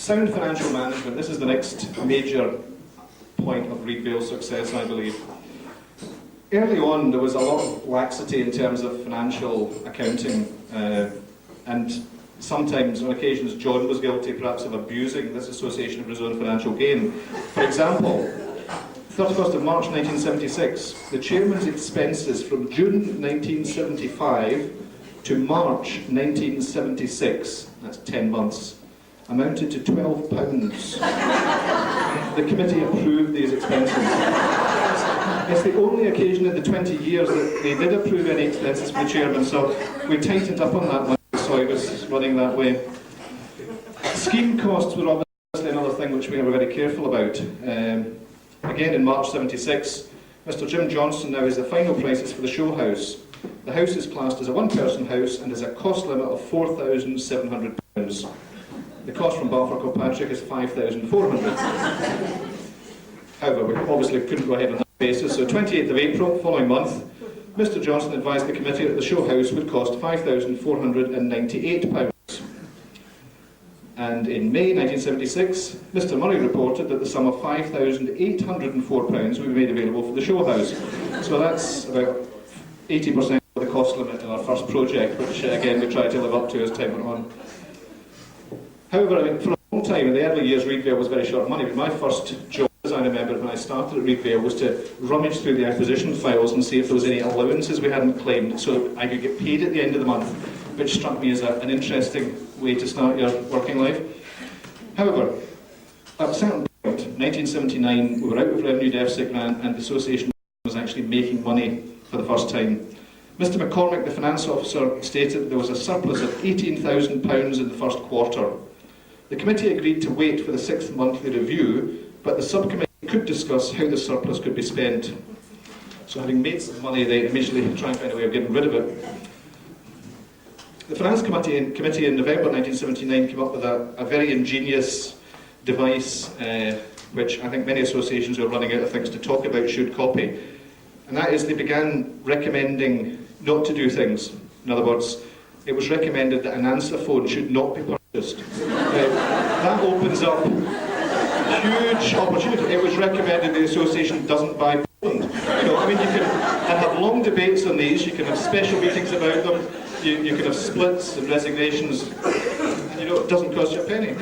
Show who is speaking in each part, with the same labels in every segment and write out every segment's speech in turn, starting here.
Speaker 1: Sound financial management. This is the next major point of Reid Vale's success, I believe. Early on, there was a lot of laxity in terms of financial accounting, and sometimes, on occasions, John was guilty perhaps of abusing this association for his own financial gain. For example, 31st of March 1976, the chairman's expenses from June 1975 to March 1976, that's 10 months, amounted to £12. The committee approved these expenses. It's the only occasion in the 20 years that they did approve any expenses for the chairman, so we tightened up on that one, so he was running that way. Scheme costs were obviously another thing which we were very careful about. Again, in March 76, Mr. Jim Johnson now has the final prices for the show house. The house is classed as a one-person house and has a cost limit of £4,700. The cost from Balfour Kilpatrick is £5,400. However, we obviously couldn't go ahead on that basis, so 28th of April, following month, Mr. Johnson advised the committee that the show house would cost £5,498. And in May 1976, Mr. Murray reported that the sum of £5,804 would be made available for the show house. So that's about 80% of the cost limit in our first project, which again we tried to live up to as time went on. However, I mean, for a long time, in the early years, Reid Vale was very short of money. But my first job, as I remember, when I started at Reid Vale, was to rummage through the acquisition files and see if there was any allowances we hadn't claimed, so I could get paid at the end of the month, which struck me as an interesting way to start your working life. However, at a certain point, 1979, we were out of revenue deficit grant and the association was actually making money for the first time. Mr. McCormick, the finance officer, stated that there was a surplus of £18,000 in the first quarter. The committee agreed to wait for the 6th monthly review, but the subcommittee could discuss how the surplus could be spent. So having made some money, they immediately try and find a way of getting rid of it. The Finance Committee in November 1979 came up with a very ingenious device, which I think many associations who are running out of things to talk about should copy. And that is, they began recommending not to do things. In other words, it was recommended that an answer phone should not be purchased. That opens up huge opportunity. It was recommended the association doesn't buy Poland. I mean, you can have long debates on these, you can have special meetings about them, you can have splits and resignations, and it doesn't cost you a penny.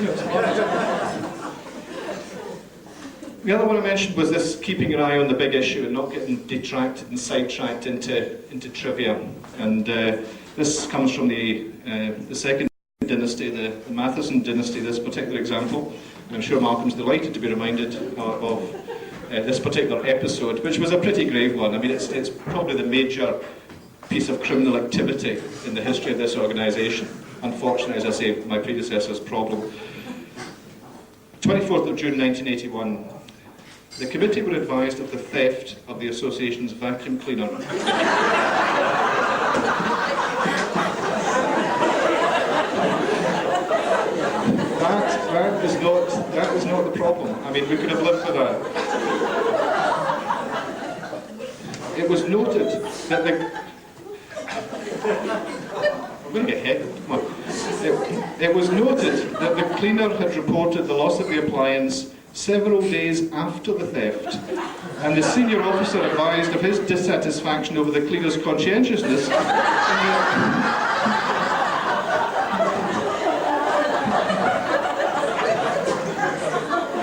Speaker 1: The other one I mentioned was this keeping an eye on the big issue and not getting detracted and sidetracked into trivia. And this comes from the second dynasty, the Matheson dynasty, this particular example. And I'm sure Malcolm's delighted to be reminded of this particular episode, which was a pretty grave one. I mean, it's probably the major piece of criminal activity in the history of this organisation. Unfortunately, as I say, my predecessor's problem. 24th of June 1981. The committee were advised of the theft of the association's vacuum cleaner. That is not the problem. I mean, we could have lived with that. It was noted that I'm going to get heckled. Come on. It was noted that the cleaner had reported the loss of the appliance several days after the theft, and the senior officer advised of his dissatisfaction over the cleaner's conscientiousness.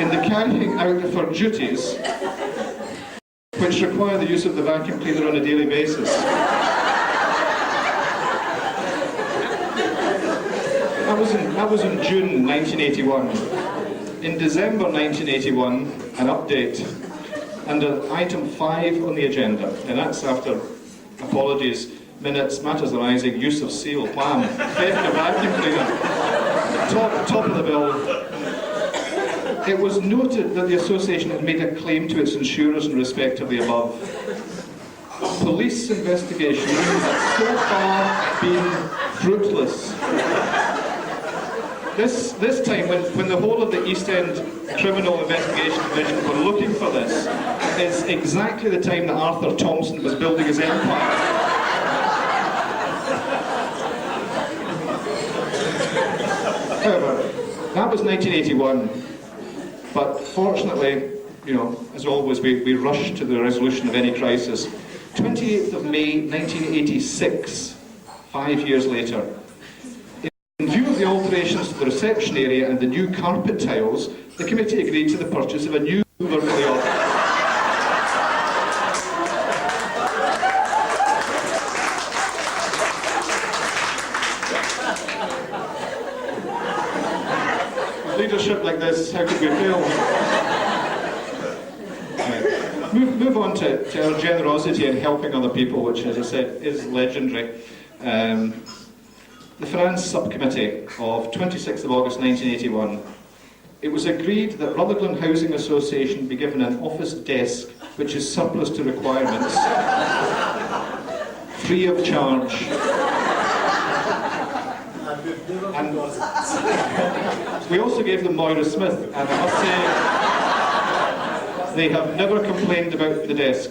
Speaker 1: In the carrying out of her duties, which require the use of the vacuum cleaner on a daily basis. That was in June 1981. In December 1981, an update under item 5 on the agenda, and that's after apologies, minutes, matters arising, use of seal, wham, theft of vacuum cleaner, top of the bill. It was noted that the association had made a claim to its insurers in respect of the above. Police investigations have so far been fruitless. This time, when the whole of the East End Criminal Investigation Division were looking for this, is exactly the time that Arthur Thompson was building his empire. However, That was 1981, but fortunately, you know, as always, we rushed to the resolution of any crisis. 28th of May 1986, 5 years later. In view of the alterations to the reception area and the new carpet tiles, the committee agreed to the purchase of a new Hoover for the office. Leadership like this, how could we fail? Right. Move on to our generosity in helping other people, which, as I said, is legendary. The Finance Subcommittee of 26th of August 1981. It was agreed that Rutherglen Housing Association be given an office desk which is surplus to requirements, free of charge. And we also gave them Moira Smith, and I must say, they have never complained about the desk.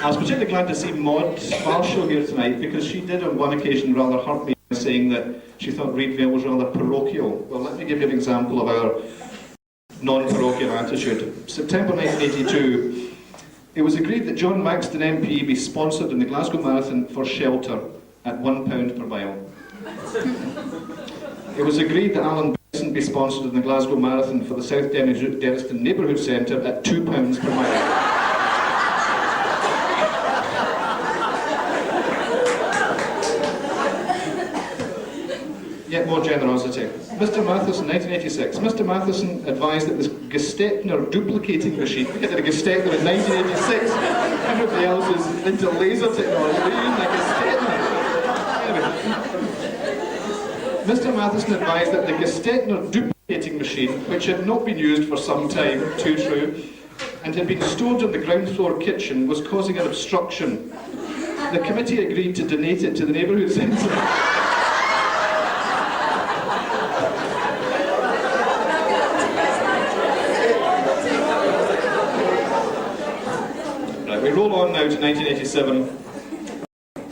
Speaker 1: I was particularly glad to see Maud Marshall here tonight, because she did on one occasion rather hurt me by saying that she thought Reidvale was rather parochial. Well, let me give you an example of our non-parochial attitude. September 1982. It was agreed that John Maxton MP be sponsored in the Glasgow Marathon for shelter at £1 per mile. It was agreed that Alan Benson be sponsored in the Glasgow Marathon for the South Denniston Neighbourhood Centre at £2 per mile. Yet more generosity. Mr Matheson, 1986. Mr Matheson advised that the Gestetner duplicating machine, we had a Gestetner in 1986, everybody else is into laser technology, they're using a Gestetner. Anyway. Mr Matheson advised that the Gestetner duplicating machine, which had not been used for some time, too true, and had been stored in the ground floor kitchen, was causing an obstruction. The committee agreed to donate it to the neighbourhood centre. We roll on now to 1987,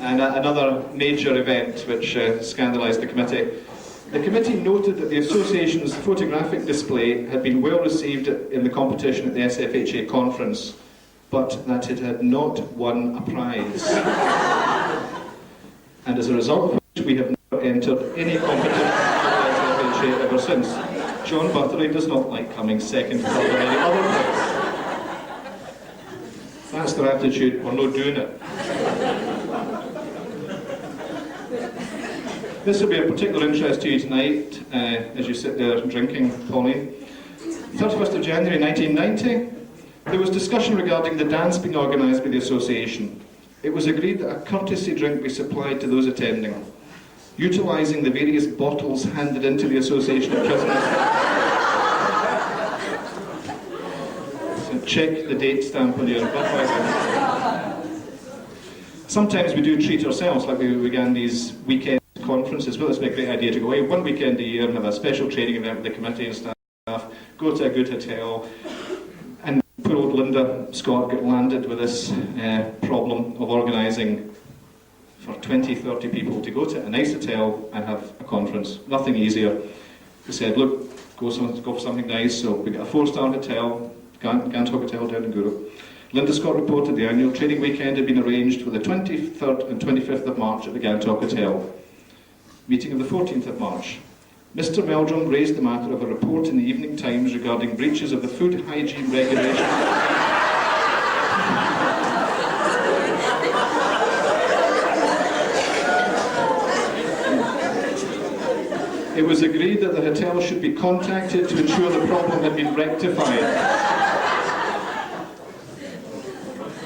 Speaker 1: and another major event which scandalised the committee. The committee noted that the association's photographic display had been well received in the competition at the SFHA conference, but that it had not won a prize. And as a result of which, we have never entered any competition at the SFHA ever since. John Buttery does not like coming second, third, or any other place. That's their attitude, we're not doing it. This will be of particular interest to you tonight, as you sit there drinking, Pauline. 31st of January 1990, there was discussion regarding the dance being organised by the association. It was agreed that a courtesy drink be supplied to those attending, utilising the various bottles handed into the association of prisoners. Check the date stamp on your Budweiser. Sometimes we do treat ourselves, like we began these weekend conferences. Well, it's been a great idea to go away one weekend a year and have a special training event with the committee and staff, go to a good hotel, and poor old Linda Scott got landed with this problem of organising for 20, 30 people to go to a nice hotel and have a conference. Nothing easier. We said, look, go for something nice, so we got a 4-star hotel, Gantok Hotel down in Guru. Linda Scott reported the annual training weekend had been arranged for the 23rd and 25th of March at the Gantok Hotel. Meeting of the 14th of March. Mr Meldrum raised the matter of a report in the Evening Times regarding breaches of the food hygiene regulations. It was agreed that the hotel should be contacted to ensure the problem had been rectified.